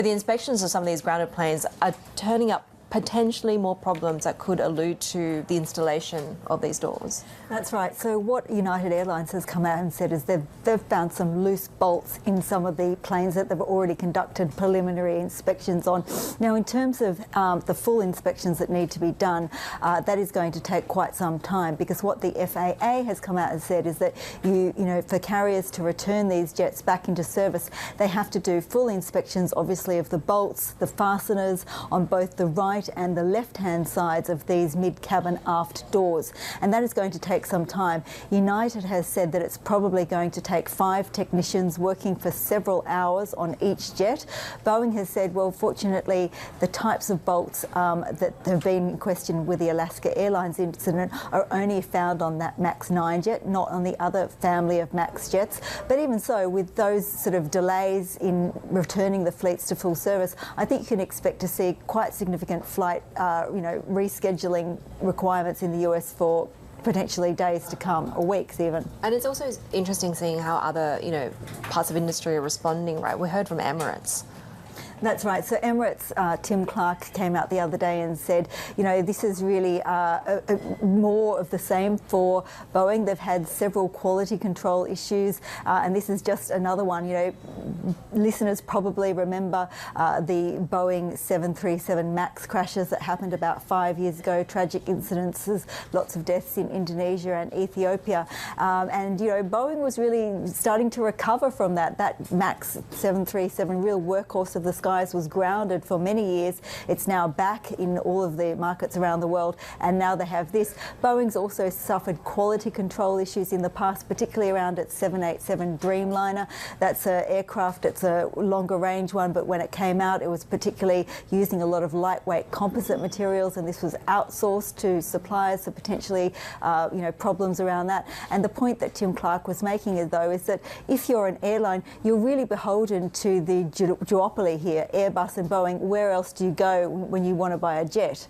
The inspections of some of these grounded planes are turning up potentially more problems that could allude to the installation of these doors. That's right. So what United Airlines has come out and said is they've found some loose bolts in some of the planes that they've already conducted preliminary inspections on. Now, in terms of the full inspections that need to be done, that is going to take quite some time, because what the FAA has come out and said is that you know, for carriers to return these jets back into service, they have to do full inspections, obviously, of the bolts, the fasteners on both the right and the left-hand sides of these mid-cabin aft doors, and that is going to take some time. United has said that it's probably going to take 5 technicians working for several hours on each jet. Boeing has said, well, fortunately, the types of bolts that have been in question with the Alaska Airlines incident are only found on that MAX 9 jet, not on the other family of MAX jets. But even so, with those sort of delays in returning the fleets to full service, I think you can expect to see quite significant flight, rescheduling requirements in the US for potentially days to come, or weeks even. And it's also interesting seeing how other, parts of industry are responding, right? We heard from Emirates. That's right. So Emirates, Tim Clark came out the other day and said, this is really more of the same for Boeing. They've had several quality control issues, and this is just another one. Listeners probably remember the Boeing 737 MAX crashes that happened about 5 years ago, tragic incidences, lots of deaths in Indonesia and Ethiopia. And Boeing was really starting to recover from that. That MAX 737, real workhorse of the sky, was grounded for many years. It's now back in all of the markets around the world, and now they have this. Boeing's also suffered quality control issues in the past, particularly around its 787 Dreamliner. That's an aircraft, it's a longer range one, but when it came out, it was particularly using a lot of lightweight composite materials, and this was outsourced to suppliers, so potentially problems around that. And the point that Tim Clark was making, though, is that if you're an airline, you're really beholden to the duopoly here, Airbus and Boeing. Where else do you go when you want to buy a jet?